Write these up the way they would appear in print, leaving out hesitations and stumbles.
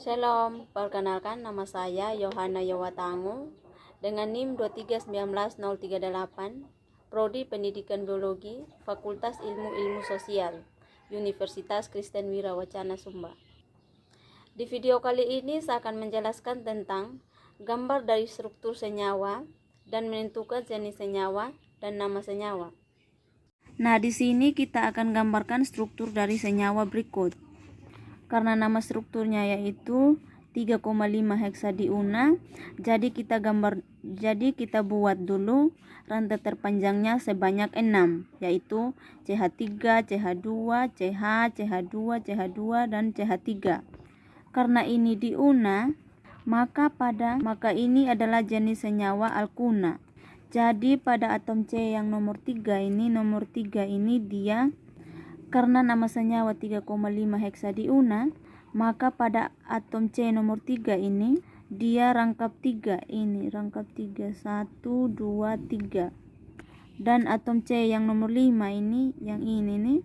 Shalom, perkenalkan nama saya Yohana Yowatangu dengan NIM 2319038, Prodi Pendidikan Biologi, Fakultas Ilmu Sosial, Universitas Kristen Wirawacana Sumba. Di video kali ini saya akan menjelaskan tentang gambar dari struktur senyawa dan menentukan jenis senyawa dan nama senyawa. Nah, di sini kita akan gambarkan struktur dari senyawa berikut. Karena nama strukturnya yaitu 3,5 heksadiuna, jadi kita buat dulu rantai terpanjangnya sebanyak 6, yaitu CH3, CH2, CH, CH2, CH2 dan CH3. Karena ini diuna, maka ini adalah jenis senyawa alkuna. Jadi pada atom C yang nomor 3 ini dia, karena nama senyawa 3,5 heksadiuna, maka pada atom C nomor 3 ini dia rangkap 3, rangkap 3, 1, 2, 3. Dan atom C yang nomor 5 ini, yang ini nih,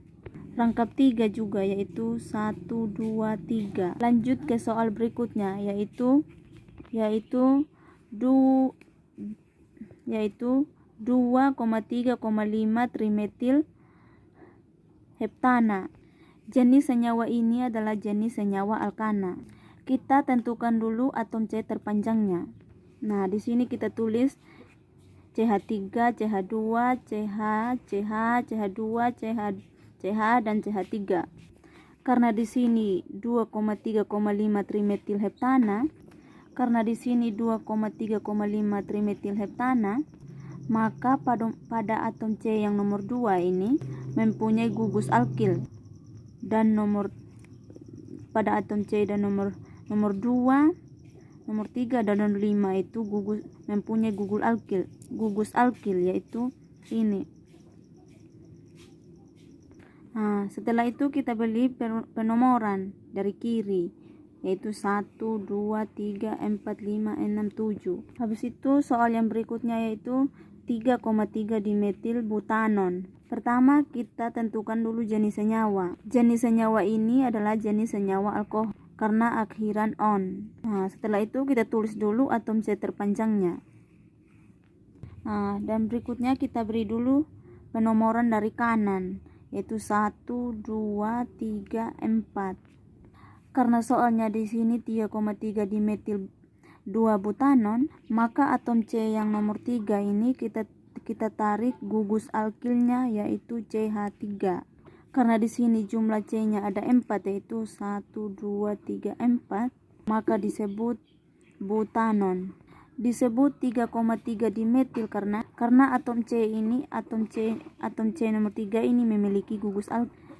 rangkap 3 juga, yaitu 1, 2, 3. Lanjut ke soal berikutnya, yaitu 2,3,5 trimetil heptana. Jenis senyawa ini adalah jenis senyawa alkana. Kita tentukan dulu atom C terpanjangnya. Nah, di sini kita tulis CH3, CH2, CH, CH, CH2, CH, CH dan CH3. Karena di sini 2,3,5 trimetil heptana, maka pada atom C yang nomor 2 ini mempunyai gugus alkil, dan pada atom C dan nomor 2, nomor 3 dan nomor 5 itu mempunyai gugus alkil yaitu ini. Nah, setelah itu kita beli penomoran dari kiri, yaitu 1, 2, 3, 4, 5, 6, 7. Habis itu soal yang berikutnya yaitu 3,3 dimetil butanon. Pertama kita tentukan dulu jenis senyawa. Jenis senyawa ini adalah jenis senyawa alkohol karena akhiran on. Nah, setelah itu kita tulis dulu atom C terpanjangnya. Nah, dan berikutnya kita beri dulu penomoran dari kanan, yaitu 1, 2, 3, 4. Karena soalnya di sini 3,3 dimetil 2 butanon, maka atom C yang nomor 3 ini kita tarik gugus alkilnya, yaitu CH3. Karena di sini jumlah C-nya ada 4, yaitu 1, 2, 3, 4, maka disebut butanon. Disebut 3,3 dimetil karena atom C nomor 3 ini memiliki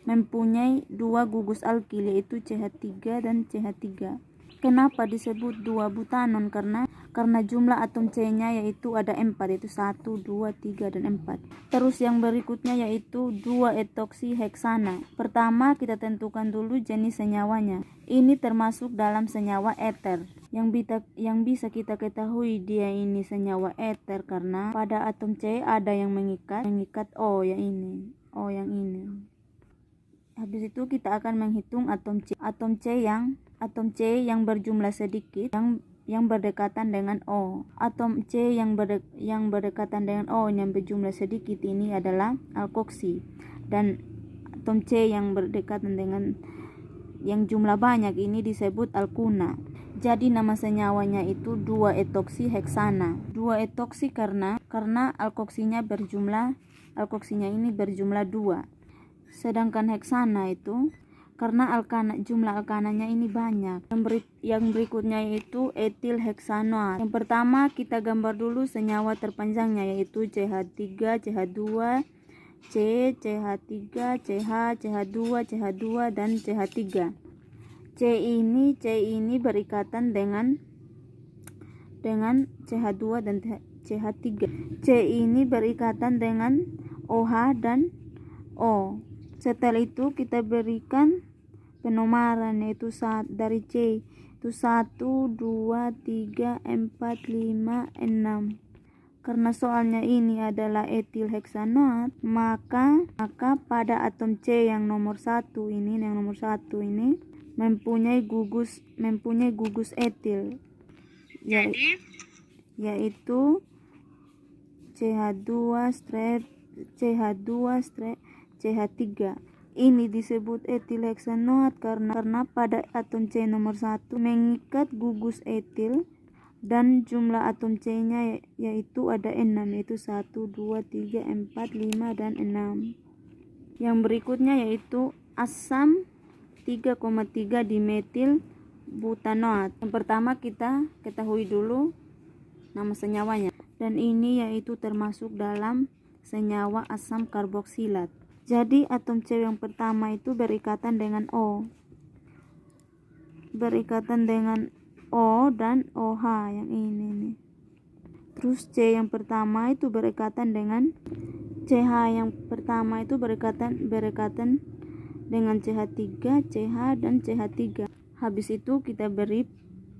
mempunyai 2 gugus alkil, yaitu CH3 dan CH3. Kenapa disebut 2 butanon? Karena jumlah atom C-nya yaitu ada 4, yaitu 1, 2, 3 dan 4. Terus yang berikutnya yaitu 2 etoksi heksana. Pertama kita tentukan dulu jenis senyawanya. Ini termasuk dalam senyawa eter. Yang bisa kita ketahui dia ini senyawa eter karena pada atom C ada yang mengikat O yang ini. Habis itu kita akan menghitung atom C yang berjumlah sedikit yang berdekatan dengan O. Atom C yang berdekatan dengan O yang berjumlah sedikit ini adalah alkoksi, dan atom C yang berdekatan dengan yang jumlah banyak ini disebut alkuna. Jadi nama senyawanya itu 2 etoksi heksana. 2 etoksi karena alkoksinya ini berjumlah 2. Sedangkan heksana itu karena jumlah alkananya ini banyak. Yang berikutnya yaitu etil heksanoat. Yang pertama kita gambar dulu senyawa terpanjangnya, yaitu CH3, CH2, C, CH3, CH, CH2, CH2 dan CH3. C ini berikatan dengan CH2 dan CH3. C ini berikatan dengan OH dan O. Setelah itu kita berikan penomoran, yaitu dari C itu 1, 2, 3, 4, 5, 6. Karena soalnya ini adalah etil heksanoat, maka pada atom C yang nomor 1 ini mempunyai gugus etil, yaitu CH2-CH3. Ini disebut etil heksanoat karena pada atom C nomor 1 mengikat gugus etil dan jumlah atom C-nya yaitu ada 6, yaitu 1, 2, 3, 4, 5, dan 6. Yang berikutnya yaitu asam 3,3 dimetil butanoat. Yang pertama kita ketahui dulu nama senyawanya, dan ini yaitu termasuk dalam senyawa asam karboksilat. Jadi atom C yang pertama itu berikatan dengan O. Dan OH yang ini nih. Terus C yang pertama itu berikatan dengan CH yang pertama itu berikatan dengan CH3, CH, dan CH3. Habis itu kita beri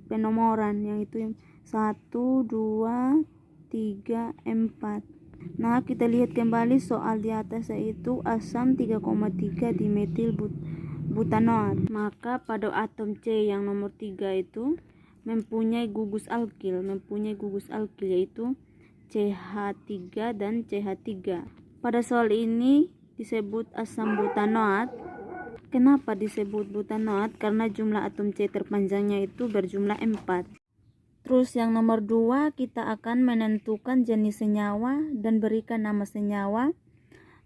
penomoran yaitu yang 1, 2, 3, 4. Nah, kita lihat kembali soal di atas, yaitu asam 3,3 dimetil butanoat. Maka pada atom C yang nomor 3 itu mempunyai gugus alkil yaitu CH3 dan CH3. Pada soal ini disebut asam butanoat. Kenapa disebut butanoat? Karena jumlah atom C terpanjangnya itu berjumlah 4. Terus yang nomor 2 kita akan menentukan jenis senyawa dan berikan nama senyawa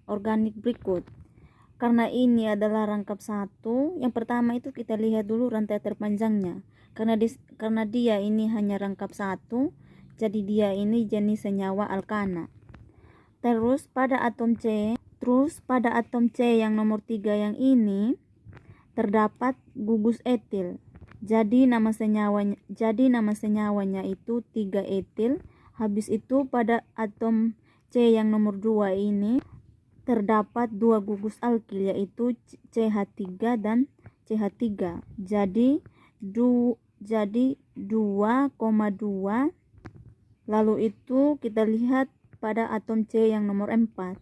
organik berikut. Karena ini adalah rangkap 1, yang pertama itu kita lihat dulu rantai terpanjangnya. Karena dia ini hanya rangkap 1, jadi dia ini jenis senyawa alkana. Terus pada atom C yang nomor 3 yang ini terdapat gugus etil. Jadi nama senyawanya itu 3 etil. Habis itu pada atom C yang nomor 2 ini terdapat 2 gugus alkil yaitu CH3 dan CH3. Jadi 2,2. Lalu itu kita lihat pada atom C yang nomor 4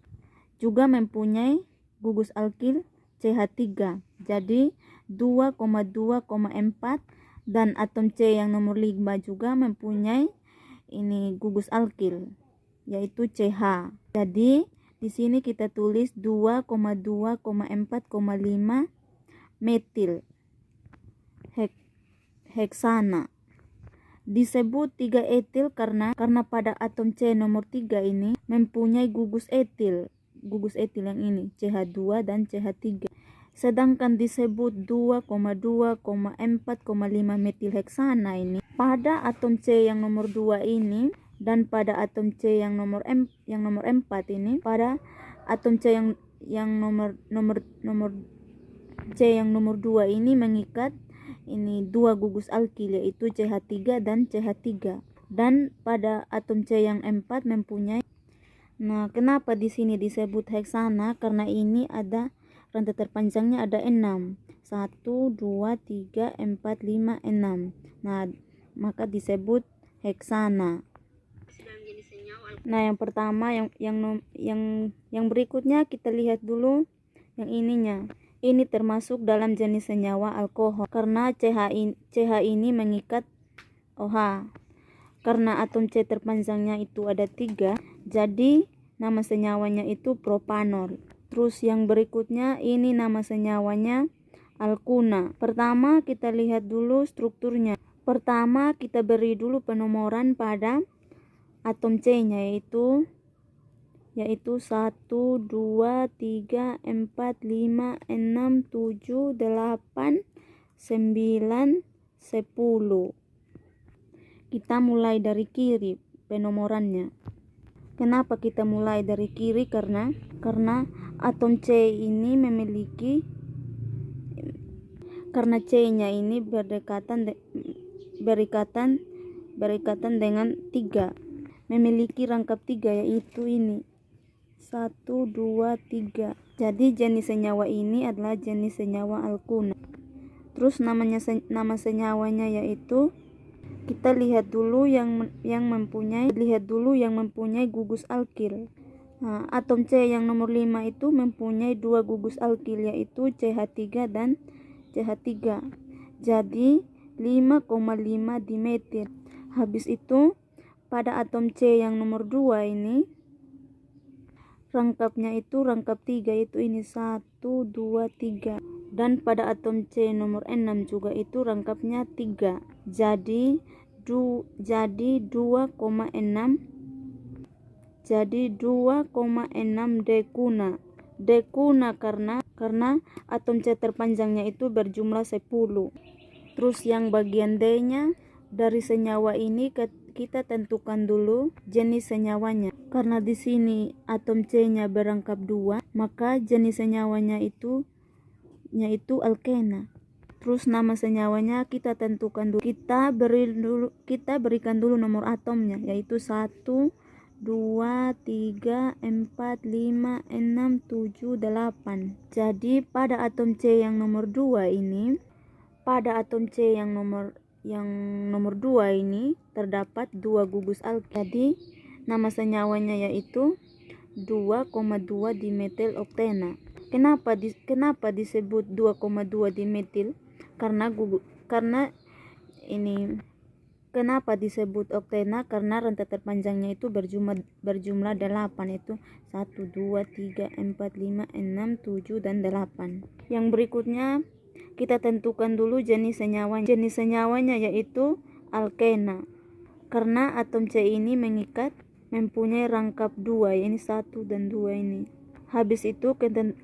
juga mempunyai gugus alkil CH3. Jadi 2,2,4, dan atom C yang nomor 5 juga mempunyai ini gugus alkil yaitu CH. Jadi di sini kita tulis 2,2,4,5 metil heksana. Disebut 3 etil karena pada atom C nomor 3 ini mempunyai gugus etil yang ini CH2 dan CH3. Sedangkan disebut 2,2,4,5 metil heksana ini pada atom C yang nomor 2 ini, dan pada atom C yang nomor 4 ini. Pada atom C yang nomor C yang nomor 2 ini mengikat ini 2 gugus alkil yaitu CH3 dan CH3. Dan pada atom C yang 4 mempunyai. Nah, kenapa di sini disebut heksana? Karena ini ada rantai terpanjangnya ada 6. 1, 2, 3, 4, 5, 6. Nah, maka disebut heksana. Nah, yang pertama yang berikutnya kita lihat dulu yang ininya. Ini termasuk dalam jenis senyawa alkohol karena CH ini mengikat OH. Karena atom C terpanjangnya itu ada 3, jadi nama senyawanya itu propanol. Terus yang berikutnya ini nama senyawanya alkuna. Pertama kita lihat dulu strukturnya. Pertama kita beri dulu penomoran pada atom C-nya yaitu 1, 2, 3, 4, 5, 6, 7, 8, 9, 10. Kita mulai dari kiri penomorannya. Kenapa kita mulai dari kiri? Karena atom C ini memiliki, karena C-nya ini berikatan dengan 3, memiliki rangkap 3 yaitu ini 1, 2, 3. Jadi jenis senyawa ini adalah jenis senyawa alkuna. Terus nama senyawanya yaitu, kita lihat dulu yang mempunyai gugus alkil. Nah, atom C yang nomor 5 itu mempunyai 2 gugus alkil yaitu CH3 dan CH3. Jadi 5,5 dimetil. Habis itu pada atom C yang nomor 2 ini rangkapnya itu rangkap 3, itu ini 1, 2, 3. Dan pada atom C nomor 6 juga itu rangkapnya 3. Jadi 2,6 dekuna. Dekuna karena atom C terpanjangnya itu berjumlah 10. Terus yang bagian D-nya dari senyawa ini kita tentukan dulu jenis senyawanya. Karena di sini atom C-nya berangkap 2, maka jenis senyawanya itu yaitu alkena. Terus nama senyawanya kita tentukan dulu. Kita berikan dulu nomor atomnya, yaitu 1, 2, 3, 4, 5, 6, 7, 8. Jadi pada atom C yang nomor 2 ini, terdapat 2 gugus alkil. Jadi nama senyawanya yaitu 2,2 dimetil oktena. Kenapa disebut 2,2 dimetil? Kenapa disebut oktena? Karena rantai terpanjangnya itu berjumlah 8, itu 1, 2, 3, 4, 5, 6, 7, dan 8. Yang berikutnya kita tentukan dulu jenis senyawanya. Jenis senyawanya yaitu alkena. Karena atom C ini mempunyai rangkap 2, ini 1 dan 2 ini. Habis itu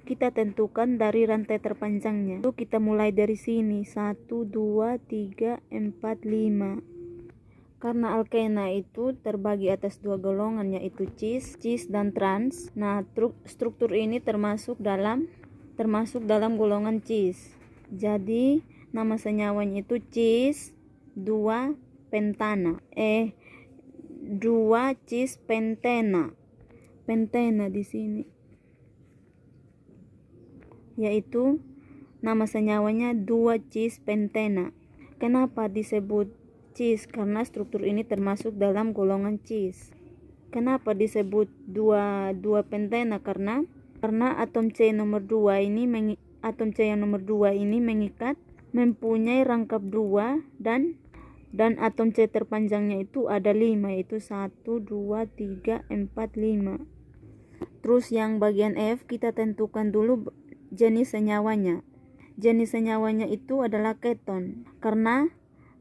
kita tentukan dari rantai terpanjangnya. Itu kita mulai dari sini, 1, 2, 3, 4, 5. Karena alkena itu terbagi atas 2 golongan, yaitu cis dan trans. Nah, struktur ini termasuk dalam golongan cis. Jadi nama senyawanya itu cis 2 pentana. 2 cis pentena. Pentena di sini. Yaitu nama senyawanya 2 cis pentena. Kenapa disebut cis? Karena struktur ini termasuk dalam golongan cis. Kenapa disebut 2 pentena? Karena atom C yang nomor 2 ini mempunyai rangkap 2 dan atom C terpanjangnya itu ada 5, yaitu 1, 2, 3, 4, 5. Terus yang bagian F kita tentukan dulu jenis senyawanya. Jenis senyawanya itu adalah keton, karena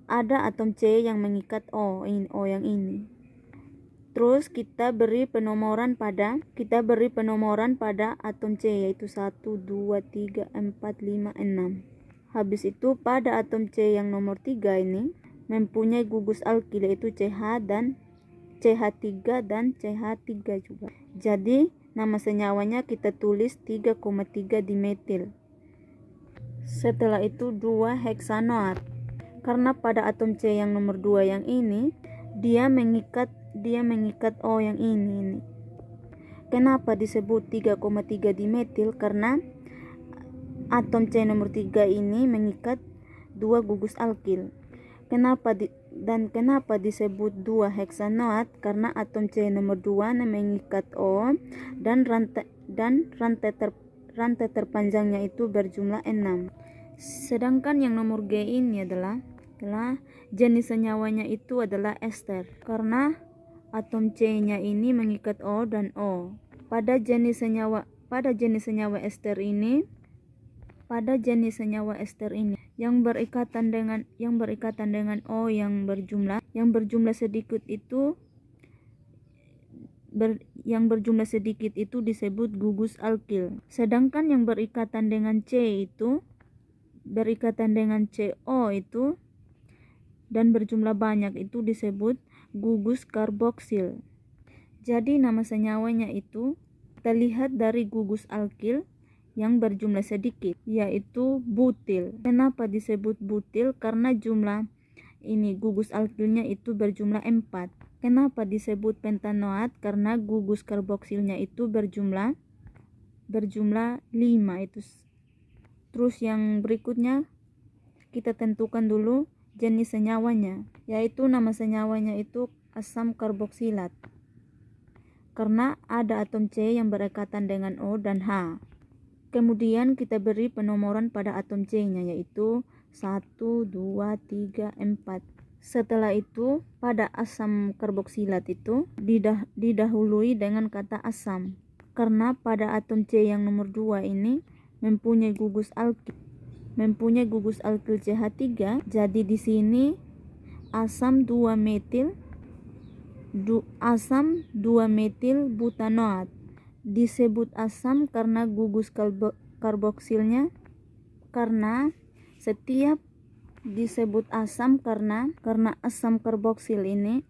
ada atom C yang mengikat O yang ini. Terus kita beri penomoran pada atom C, yaitu 1, 2, 3, 4, 5, 6. Habis itu pada atom C yang nomor 3 ini mempunyai gugus alkil, yaitu CH3 dan CH3 juga. Jadi nama senyawanya kita tulis 3,3 dimetil. Setelah itu 2 heksanoat. Karena pada atom C yang nomor 2 yang ini dia mengikat O yang ini. Kenapa disebut 3,3 dimetil? Karena atom C nomor 3 ini mengikat 2 gugus alkil. Kenapa disebut 2 heksanoat? Karena atom C nomor 2 mengikat O dan rantai terpanjangnya itu berjumlah 6. Sedangkan yang nomor G ini adalah jenis senyawanya itu adalah ester. Karena atom C-nya ini mengikat O dan O. Pada jenis senyawa ester ini yang berikatan dengan O yang berjumlah sedikit itu disebut gugus alkil. Sedangkan yang berikatan dengan CO itu dan berjumlah banyak itu disebut gugus karboksil. Jadi nama senyawanya itu kita lihat dari gugus alkil yang berjumlah sedikit, yaitu butil. Kenapa disebut butil? Karena jumlah ini gugus alkilnya itu berjumlah 4. Kenapa disebut pentanoat? Karena gugus karboksilnya itu berjumlah 5 itu. Terus yang berikutnya kita tentukan dulu jenis senyawanya, yaitu nama senyawanya itu asam karboksilat. Karena ada atom C yang berikatan dengan O dan H. Kemudian kita beri penomoran pada atom C-nya, yaitu 1, 2, 3, 4. Setelah itu pada asam karboksilat itu didahului dengan kata asam, karena pada atom C yang nomor 2 ini mempunyai gugus alkil CH3. Jadi di sini asam 2 metil butanoat disebut asam karena gugus karboksilnya, karena setiap disebut asam karena asam karboksil ini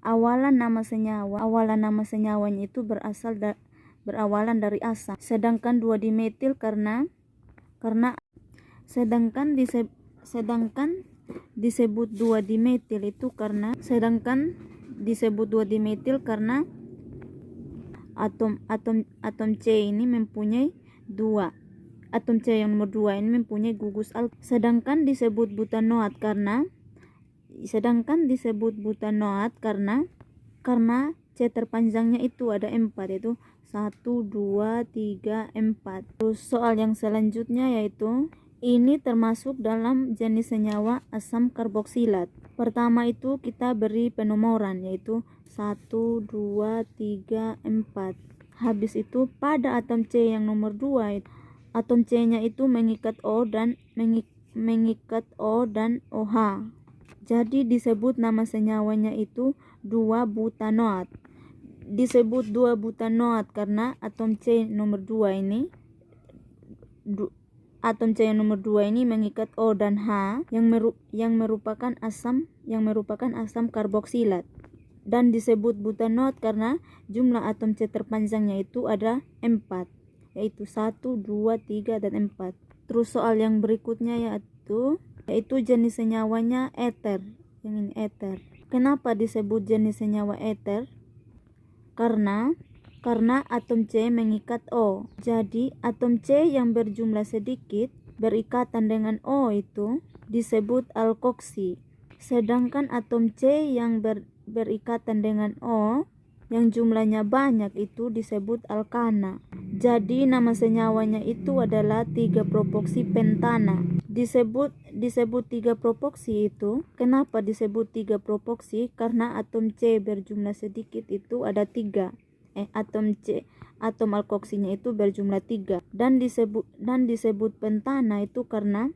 awalan nama senyawanya itu berawalan dari asam, sedangkan 2 dimetil sedangkan disebut 2 dimetil itu karena atom C ini mempunyai atom C yang nomor 2 ini mempunyai gugus alkil. Sedangkan disebut butanoat karena C terpanjangnya itu ada 4, yaitu 1, 2, 3, 4. Terus soal yang selanjutnya yaitu ini termasuk dalam jenis senyawa asam karboksilat. Pertama itu kita beri penomoran, yaitu 1, 2, 3, 4. Habis itu pada atom C yang nomor 2, atom C-nya itu mengikat O dan OH. Jadi disebut nama senyawanya itu 2 butanoat. Disebut 2 butanoat karena atom C nomor 2 ini mengikat O dan H yang merupakan asam karboksilat, dan disebut butanoat karena jumlah atom C terpanjangnya itu ada 4, yaitu 1, 2, 3, dan 4. Terus soal yang berikutnya yaitu jenis senyawanya eter. Yang ini eter. Kenapa disebut jenis senyawa eter? Karena atom C mengikat O. Jadi atom C yang berjumlah sedikit berikatan dengan O itu disebut alkoksi. Sedangkan atom C yang berikatan dengan O yang jumlahnya banyak itu disebut alkana. Jadi nama senyawanya itu adalah 3 propoksi pentana. Disebut 3 propoksi itu. Kenapa disebut 3 propoksi? Karena atom C berjumlah sedikit itu ada 3. Atom alkoksinya itu berjumlah 3. Dan disebut pentana itu karena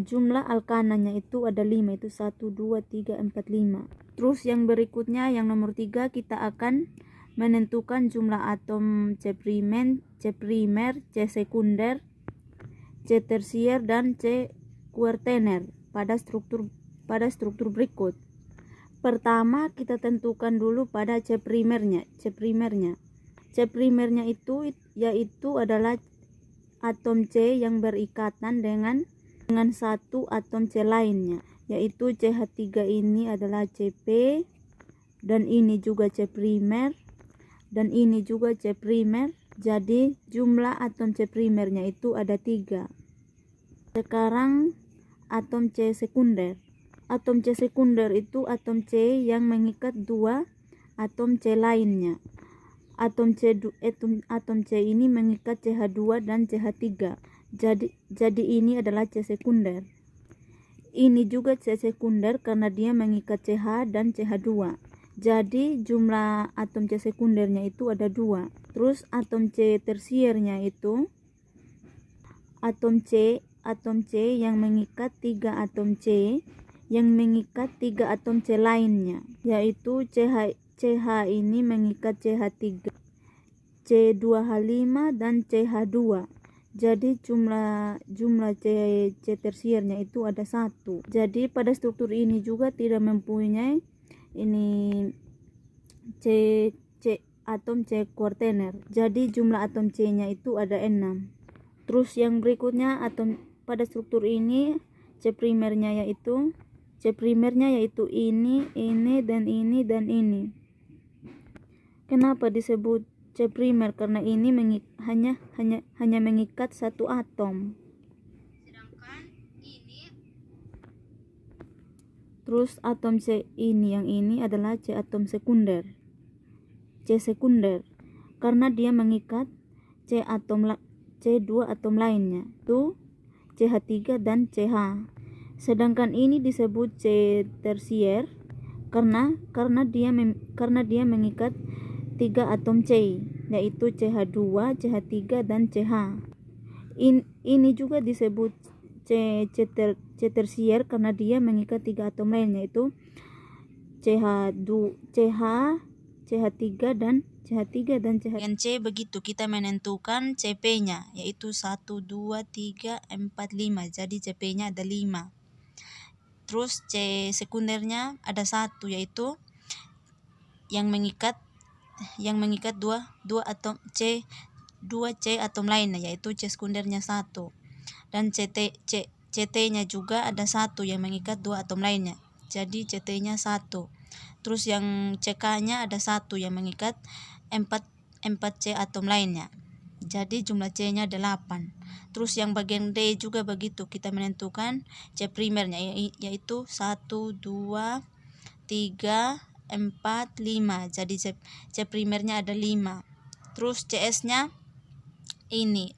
jumlah alkananya itu ada 5, itu 1, 2, 3, 4, 5. Terus yang berikutnya yang nomor 3 kita akan menentukan jumlah atom C primer, C sekunder, C tersier, dan C kuartener pada struktur berikut. Pertama kita tentukan dulu pada C primernya. C primernya itu yaitu adalah atom C yang berikatan dengan satu atom C lainnya, yaitu CH3 ini adalah CP, dan ini juga C primer, dan ini juga C primer. Jadi jumlah atom C primernya itu ada 3. Sekarang atom C sekunder. Atom C sekunder itu atom C yang mengikat 2 atom C lainnya. Atom C ini mengikat CH2 dan CH3. Jadi ini adalah C sekunder. Ini juga C sekunder karena dia mengikat CH dan CH2. Jadi jumlah atom C sekundernya itu ada 2. Terus atom C tersiernya itu atom C yang mengikat 3 atom C yang mengikat 3 atom C lainnya, yaitu CH ini mengikat CH3, C2H5 dan CH2. Jadi jumlah C tersiernya itu ada 1. Jadi pada struktur ini juga tidak mempunyai ini atom C kuartener. Jadi jumlah atom C-nya itu ada 6. Terus yang berikutnya pada struktur ini C primernya yaitu ini, dan ini, dan ini. Kenapa disebut C primer? Karena ini hanya mengikat 1 atom. Sedangkan ini. Terus atom C yang ini adalah C atom sekunder. C sekunder karena dia mengikat C C2 atom lainnya, itu CH3 dan CH. Sedangkan ini disebut C tersier karena dia mengikat 3 atom C, yaitu CH2, CH3 dan CH. Ini juga disebut C tersier karena dia mengikat 3 atom lainnya, yaitu CH3 dan CH3 dan CH. Dengan C begitu kita menentukan CP-nya, yaitu 1, 2, 3, 4, 5. Jadi CP-nya ada 5. Terus C sekundernya ada 1, yaitu yang mengikat 2 atom C, 2 C atom lainnya, yaitu C sekundernya 1. Dan CT-nya juga ada 1 yang mengikat 2 atom lainnya. Jadi CT-nya 1. Terus yang CK-nya ada 1 yang mengikat 4 C atom lainnya. Jadi jumlah C-nya 8. Terus yang bagian D juga begitu, kita menentukan C primernya, yaitu 1, 2, 3, 4, 5. Jadi C primernya ada 5. Terus CS-nya ini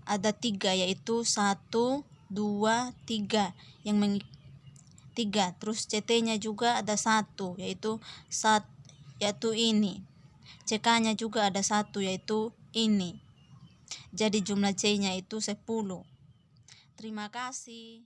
ada 3, yaitu 1, 2, 3 yang 3. Terus CT-nya juga ada 1, yaitu ini. CK-nya juga ada 1, yaitu ini. Jadi jumlah C-nya itu 10. Terima kasih.